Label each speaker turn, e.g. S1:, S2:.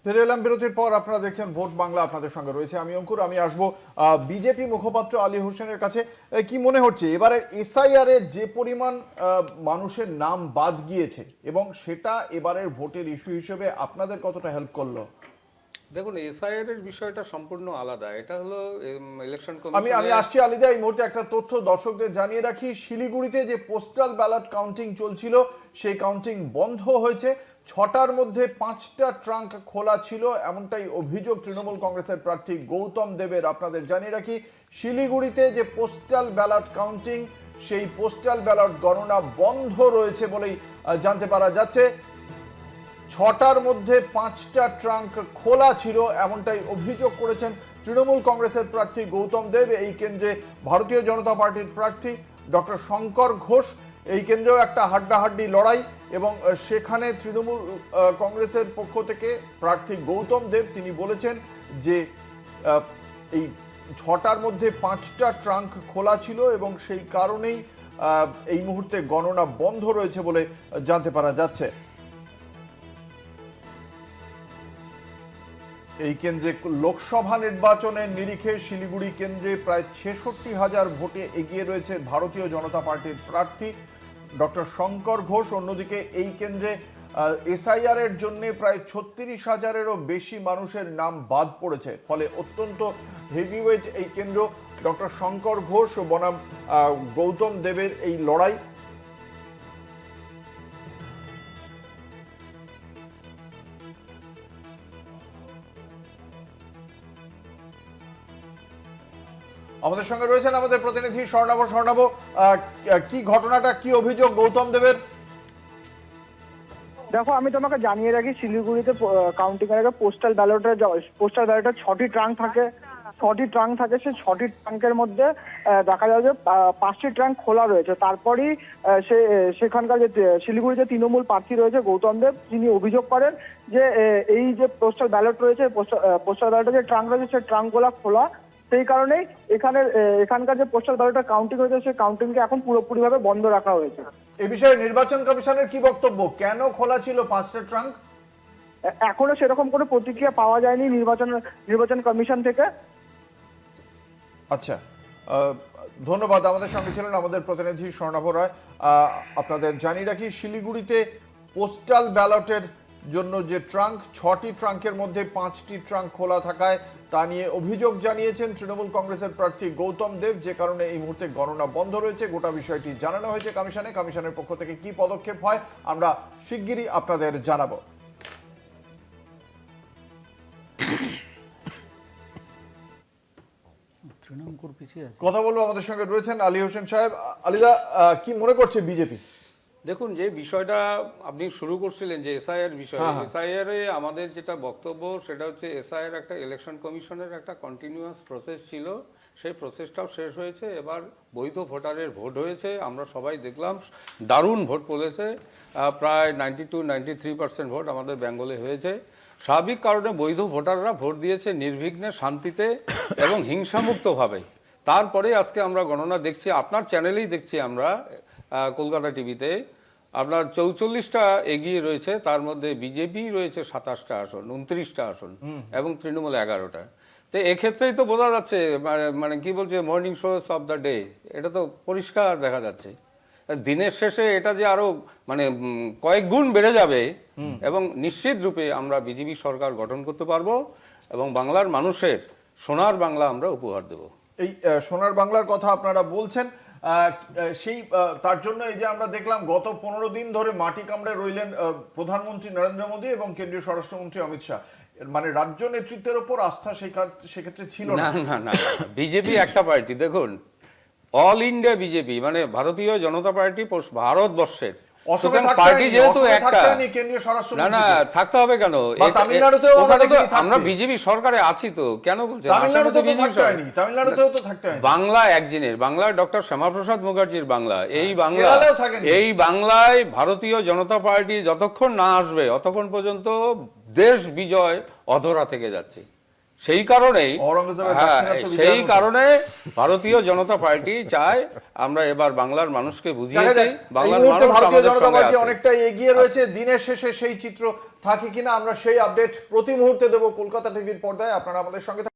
S1: ফিরে এলাম বিরতির পর। আপনারা দেখছেন ভোট বাংলা, আপনাদের সঙ্গে রয়েছে আমি অঙ্কুর। আমি আসবো বিজেপি মুখপাত্র আলী হোসেনের কাছে। কি মনে হচ্ছে এবারের এসআইআর এ যে পরিমাণ মানুষের নাম বাদ গিয়েছে এবং সেটা এবারের ভোটের ইস্যু হিসেবে আপনাদের কতটা হেল্প করলো?
S2: দেখুন, এসআইআর এর বিষয়টা সম্পূর্ণ আলাদা। এটা হলো ইলেকশন
S1: আমি
S2: কমিশন।
S1: আসছি আলিদা, এই মুহূর্তে একটা তথ্য দর্শকদের জানিয়ে রাখি। শিলিগুড়িতে যে পোস্টাল ব্যালট কাউন্টিং চলছিল সেই কাউন্টিং বন্ধ হয়েছে। 6টার মধ্যে 5টা ট্রাঙ্ক খোলা ছিল, এমনটাই অভিযোগ তৃণমূল কংগ্রেসের প্রার্থী গৌতম দেবের। আপনাদের জানিয়ে রাখি, শিলিগুড়িতে যে পোস্টাল ব্যালট কাউন্টিং, সেই পোস্টাল ব্যালট গণনা বন্ধ রয়েছে বলেই জানতে পারা যাচ্ছে। 6টার মধ্যে 5টা ট্রাঙ্ক খোলা ছিল, এমনটাই অভিযোগ করেছেন তৃণমূল কংগ্রেসের প্রার্থী গৌতম দেব। এই কেন্দ্রে ভারতীয় জনতা পার্টির প্রার্থী ডক্টর শঙ্কর ঘোষ। এই কেন্দ্রেও একটা হাড্ডাহাড্ডি লড়াই, এবং সেখানে তৃণমূল কংগ্রেসের পক্ষ থেকে প্রার্থী গৌতম দেব তিনি বলেছেন যে এই 6টার মধ্যে 5টা ট্রাঙ্ক খোলা ছিল এবং সেই কারণেই এই মুহূর্তে গণনা বন্ধ রয়েছে বলে জানতে পারা যাচ্ছে। এই কেন্দ্রে লোকসভা নির্বাচনের নিরিখে শিলিগুড়ি কেন্দ্রে প্রায় 66,000 ভোটে এগিয়ে রয়েছে ভারতীয় জনতা পার্টির প্রার্থী ডক্টর শঙ্কর ঘোষ। অন্যদিকে এই কেন্দ্রে এসআইআর এর জন্য প্রায় 36,000-এরও বেশি মানুষের নাম বাদ পড়েছে, ফলে অত্যন্ত হেভিওয়েট এই কেন্দ্র। ডক্টর শঙ্কর ঘোষ ও বনাম গৌতম দেবের এই লড়াই। আমাদের সঙ্গে রয়েছেন আমাদের প্রতিনিধি স্বর্ণাভ। স্বর্ণাভ, কি ঘটনাটা, কি অভিযোগ গৌতম দেবের?
S3: দেখো, আমি তোমাকে জানিয়ে রাখি, শিলিগুড়িতে কাউন্টিং এর আগে পোস্টাল ব্যালটের 6টি ট্রাঙ্ক থাকে। 6টি ট্রাঙ্ক থাকে, সেই 6টি ট্রাঙ্কের মধ্যে দেখা যায় যে 5টি ট্রাঙ্ক খোলা রয়েছে। তারপরই সেখানকার যে শিলিগুড়িতে তৃণমূল প্রার্থী রয়েছে গৌতম দেব, তিনি অভিযোগ করেন যে এই যে পোস্টাল ব্যালট রয়েছে, পোস্টাল ব্যালটের যে ট্রাঙ্ক রয়েছে সেই ট্রাঙ্কগুলো খোলা। সেই কারণেই এখানকার যে পোস্টাল ব্যালটের কাউন্টিং হয়েছে সেই কাউন্টিংকে এখন পুরোপুরিভাবে বন্ধ রাখা হয়েছে।
S1: এ বিষয়ে নির্বাচন কমিশনের কি বক্তব্য? কেন খোলা ছিল 5টা ট্রাঙ্ক?
S3: এখনো সেরকম কোনো প্রতিক্রিয়া পাওয়া যায়নি নির্বাচন কমিশন থেকে।
S1: আচ্ছা, ধন্যবাদ। আমাদের সঙ্গে ছিলেন আমাদের প্রতিনিধি স্বর্ণাভ রায়। আপনাদের জানিয়ে রাখি, শিলিগুড়িতে পোস্টাল ব্যালটের জন্য যে ট্রাঙ্ক, 6টি ট্রাঙ্কের মধ্যে 5টি ট্রাঙ্ক খোলা থাকায় তা নিয়ে অভিযোগ জানিয়েছেন তৃণমূল কংগ্রেসের প্রার্থী গৌতম দেব, যে কারণে এই মুহূর্তে গণনা বন্ধ রয়েছে। গোটা বিষয়টি জানানো হয়েছে কমিশনের পক্ষ থেকে কি পদক্ষেপ হয় আমরা শিগগিরই আপনাদের জানাবো। কথা বলবো, আমাদের সঙ্গে রয়েছেন আলী হোসেন সাহেব। আলিদা, কি মনে করছে বিজেপি?
S2: দেখুন, যে বিষয়টা আপনি শুরু করছিলেন যে এসআইআর বিষয়, এসআইআর এ আমাদের যেটা বক্তব্য সেটা হচ্ছে এসআইআর একটা ইলেকশন কমিশনের একটা কন্টিনিউয়াস প্রসেস ছিল। সেই প্রসেসটাও শেষ হয়েছে। এবার বৈধ ভোটারের ভোট হয়েছে, আমরা সবাই দেখলাম দারুণ ভোট পড়েছে। প্রায় 92-93% ভোট আমাদের বেঙ্গলে হয়েছে। স্বাভাবিক কারণে বৈধ ভোটাররা ভোট দিয়েছে নির্বিঘ্নে, শান্তিতে এবং হিংসামুক্তভাবে। তারপরে আজকে আমরা গণনা দেখছি, আপনার চ্যানেলেই দেখছি আমরা, কলকাতা টিভিতে আপনার 44টা এগিয়ে রয়েছে। তার মধ্যে বিজেপি রয়েছে 27টা আসন, 29টা আসন, এবং তৃণমূল 11টা। তো এক্ষেত্রেই তো বোঝা যাচ্ছে, মানে কি বলছে, morning shows of the day, এটা তো পরিষ্কার দেখা যাচ্ছে। দিনের শেষে এটা যে আরো মানে কয়েক গুণ বেড়ে যাবে, এবং নিশ্চিত রূপে আমরা বিজেপি সরকার গঠন করতে পারবো এবং বাংলার মানুষের সোনার বাংলা আমরা উপহার দেব।
S1: এই সোনার বাংলার কথা আপনারা বলছেন, সেই তার জন্য এই যে আমরা দেখলাম গত 15 দিন ধরে মাটি কামড়ে রইলেন প্রধানমন্ত্রী নরেন্দ্র মোদী এবং কেন্দ্রীয় স্বরাষ্ট্রমন্ত্রী অমিত শাহ। মানে রাজ্য নেতৃত্বের ওপর আস্থা সেক্ষেত্রে ছিল না।
S2: না না, বিজেপি একটা পার্টি। দেখুন, অল ইন্ডিয়া বিজেপি মানে ভারতীয় জনতা পার্টি ভারতবর্ষের পার্টি, যেহেতু একটা। না না, থাকতে হবে কেন? আমরা বিজেপি সরকারে আছি তো, কেন বলছেন? বাংলা একদিনের, বাংলা ডক্টর শ্যামাপ্রসাদ মুখার্জির বাংলা। এই বাংলায় ভারতীয় জনতা পার্টি যতক্ষণ না আসবে ততক্ষণ পর্যন্ত দেশ বিজয় অধরা থেকে যাচ্ছে। সেই কারণে ভারতীয় জনতা পার্টি চায় আমরা এবার বাংলার মানুষকে বুঝিয়েছি, বাংলার মানুষ
S1: ভারতীয় জনতা পার্টি অনেকটা এগিয়ে রয়েছে। দিনের শেষে সেই চিত্র থাকে কিনা আমরা সেই আপডেট প্রতি মুহূর্তে দেবো কলকাতা টিভির পর্দায়। আপনারা আমাদের সঙ্গে থাকুন।